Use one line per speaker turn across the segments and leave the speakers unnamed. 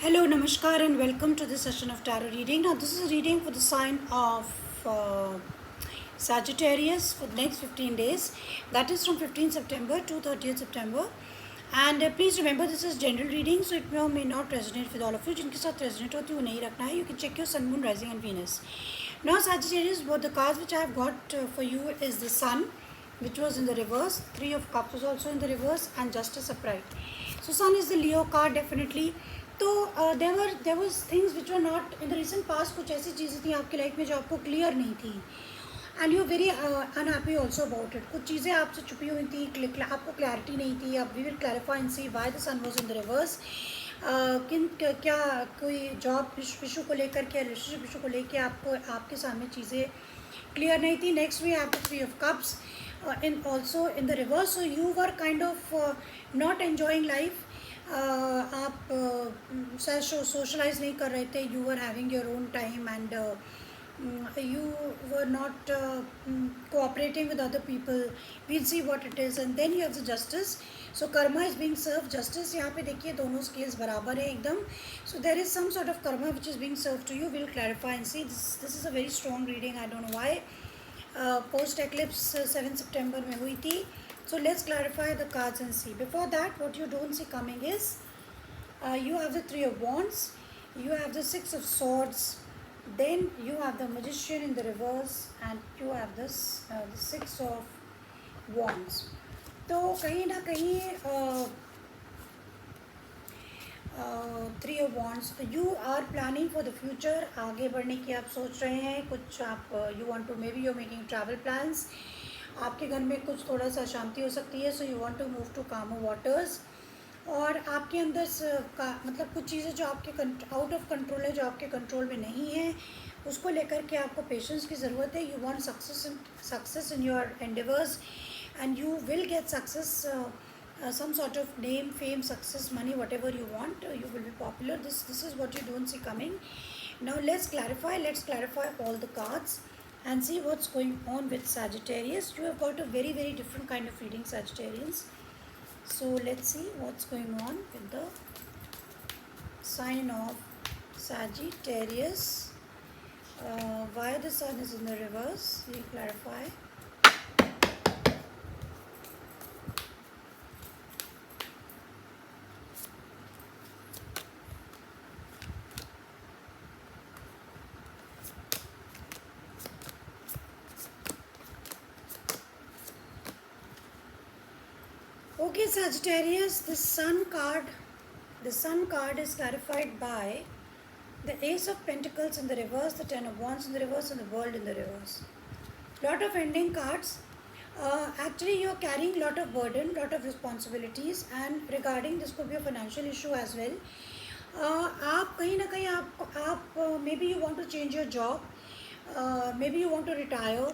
Hello, Namaskar, and welcome to this session of tarot reading. Now, this is a reading for the sign of Sagittarius for the next 15 days. That is from 15th September to 30th September. And please remember, this is general reading, so it may or may not resonate with all of you. जिनके साथ resonate होती है वो नहीं रखना है. You can check your Sun, Moon, Rising, and Venus. Now, Sagittarius, what the cards which I have got for you is the Sun, which was in the reverse. Three of Cups was also in the reverse, and Justice upright. So, Sun is the Leo card, definitely. तो there was things which were not in the recent past. कुछ ऐसी चीज़ें थी आपकी life में जो आपको clear नहीं थी, and you very unhappy also about it. कुछ चीज़ें आपसे छुपी हुई थी, आपको क्लैरिटी नहीं थी. अब we will clarify and see why the sun was in the reverse. क्या कोई जॉब इशू को लेकर के, रिलेशनशिप इशू को लेकर आपको आपके सामने चीज़ें क्लियर नहीं थी. Next we have the three of cups in also in the reverse. So you were kind of not enjoying life. आप सोशलाइज नहीं कर रहे थे. You were having your own time and you were not cooperating with other people. We'll see what it is. And then you have the justice. So karma is being served. Justice, यहाँ पे देखिए दोनों scales बराबर है एकदम. So there is some sort of karma which is being served to you. We'll clarify and see. This is a very strong reading. I don't know why. Post eclipse 7 September में हुई थी. So let's clarify the cards and see. Before that, what you don't see coming is you have the Three of Wands, you have the Six of Swords, then you have the Magician in the reverse, and you have this the Six of Wands. तो कहीं ना कहीं Three of Wands, you are planning for the future. आगे बढ़ने की आप सोच रहे हैं. कुछ आप you want to, maybe you're making travel plans. आपके घर में कुछ थोड़ा सा शांति हो सकती है. So you want to move to calmer waters. और आपके अंदर का मतलब कुछ चीज़ें जो आपके आउट ऑफ कंट्रोल है, जो आपके कंट्रोल में नहीं है, उसको लेकर के आपको पेशेंस की ज़रूरत है. You want success in your endeavours and you will get success. some sort of name, fame, success, money, whatever you want, you will be popular. This is what you don't see coming. Now let's clarify all the cards and see what's going on with Sagittarius. You have got a very very different kind of reading, Sagittarians. So let's see what's going on with the sign of Sagittarius. Why the sun is in the reverse, we clarify. Okay, Sagittarius, the sun card is clarified by the Ace of Pentacles in the reverse, the Ten of Wands in the reverse, and the World in the reverse. Lot of ending cards. Actually, you are carrying lot of burden, lot of responsibilities, and regarding this could be a financial issue as well. आप कहीं ना कहीं आप maybe you want to change your job, maybe you want to retire.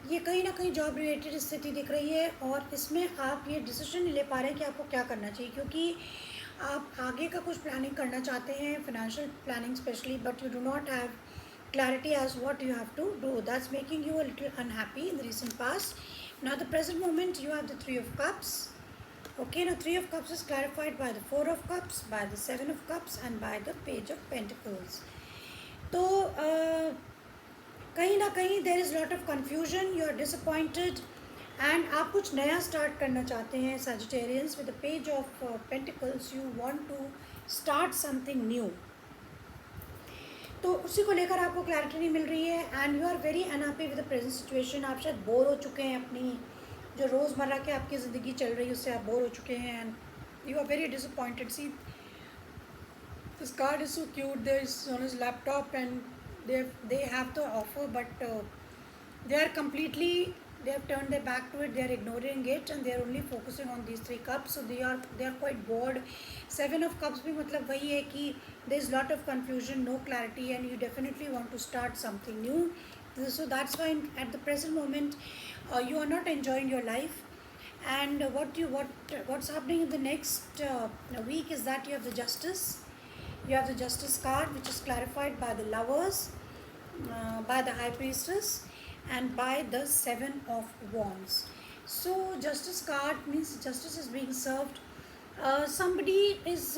ये कहीं ना कहीं job related स्थिति दिख रही है, और इसमें आप ये डिसीजन नहीं ले पा रहे हैं कि आपको क्या करना चाहिए, क्योंकि आप आगे का कुछ प्लानिंग करना चाहते हैं, financial planning specially, but you do not have clarity as what you have to do. That's making you a little unhappy in the recent past. Now the present moment, you have the Three of Cups. Okay, now Three of Cups is clarified by the Four of Cups, by the Seven of Cups, and by the Page of Pentacles. तो कहीं ना कहीं there is lot of confusion, you are disappointed, and आप कुछ नया start करना चाहते हैं, Sagittarians. With the Page of Pentacles, you want to start something new. तो उसी को लेकर आपको क्लैरिटी नहीं मिल रही है, and you are very unhappy with the present situation. आप शायद बोर हो चुके हैं, अपनी जो रोज़मर्रा के आपकी ज़िंदगी चल रही है उससे आप बोर हो चुके हैं, and you are very disappointed. See this card is so cute. There is on his laptop and they have the offer, but they are completely, they have turned their back to it, they are ignoring it, and they are only focusing on these three cups. So they are quite bored. Seven of Cups भी मतलब वही है कि there is lot of confusion, no clarity, and you definitely want to start something new. So that's why at the present moment you are not enjoying your life. And what's happening in the next week is that you have the Justice. You have the Justice card, which is clarified by the Lovers, by the High Priestess, and by the Seven of Wands. So Justice card means justice is being served. Somebody is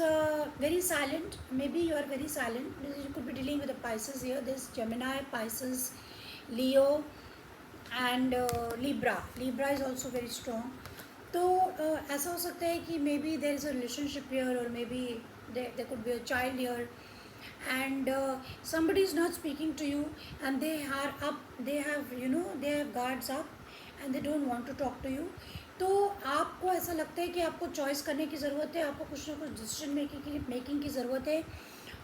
very silent. Maybe you are very silent. You could be dealing with a Pisces here. There's Gemini, Pisces, Leo, and Libra. Libra is also very strong. तो ऐसा हो सकता है कि maybe there is a relationship here, और maybe there could be a child here, and somebody is not speaking to you, and they are up, they have, you know, they have guards up, and they don't want to talk to you. तो आपको ऐसा लगता है कि आपको choice करने की ज़रूरत है, आपको कुछ ना कुछ डिसीजन मेकिंग की ज़रूरत है,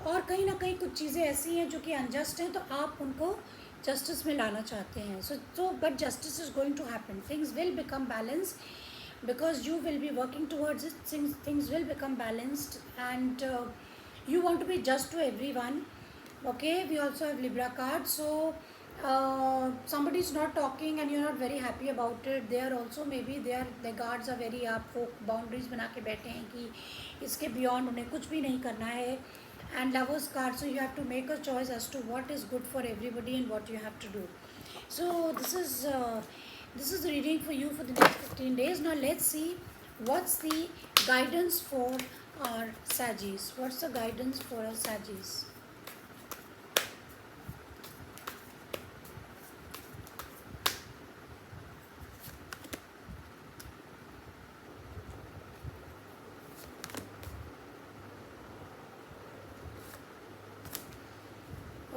और कहीं ना कहीं कुछ चीज़ें ऐसी हैं जो कि अनजस्ट हैं, तो आप उनको जस्टिस में लाना चाहते हैं. So but justice is going to happen. Things will become balance because you will be working towards it. Things will become balanced, and you want to be just to everyone. Okay, we also have Libra card. So somebody is not talking and you're not very happy about it. They are also, maybe their guards are very up, वो boundaries बना के बैठे हैं कि इसके beyond उन्हें कुछ भी नहीं करना है. And lovers card, so you have to make a choice as to what is good for everybody and what you have to do. So this is the reading for you for the next 15 days. Now let's see what's the guidance for our Saggies. What's the guidance for our Saggies?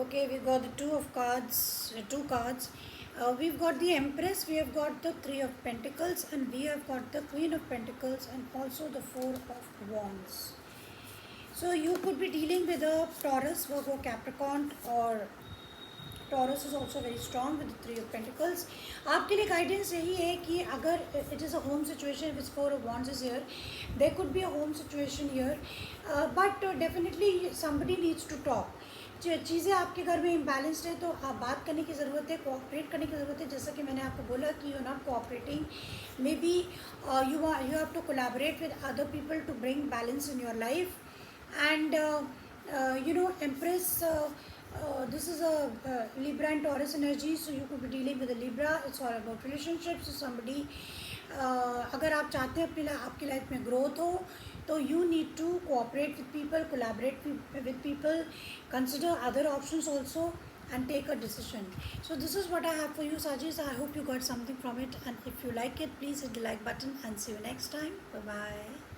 Okay, we got the two cards. We've got the Empress, we have got the Three of Pentacles, and we have got the Queen of Pentacles, and also the Four of Wands. So you could be dealing with a Taurus, Virgo, Capricorn, or Taurus is also very strong with the Three of Pentacles. आपके लिए guidance यही है कि अगर it is a home situation with Four of Wands is here, there could be a home situation here, but definitely somebody needs to talk. चीज़ें आपके घर में इम्बैलेंस्ड है, तो आप बात करने की ज़रूरत है, कोऑपरेट करने की ज़रूरत है. जैसा कि मैंने आपको बोला कि you are not cooperating, maybe you have to collaborate with other people to bring balance in your life. And you know, Empress, this is a Libra and Taurus energy, so you could be dealing with a Libra. It's all about relationships. So somebody, अगर आप चाहते हैं आपकी life में growth हो, तो you need to cooperate with people, collaborate with people, consider other options also, and take a decision. So this is what I have for you, Sagis. I hope you got something from it, and if you like it, please hit the like button, and see you next time. Bye bye.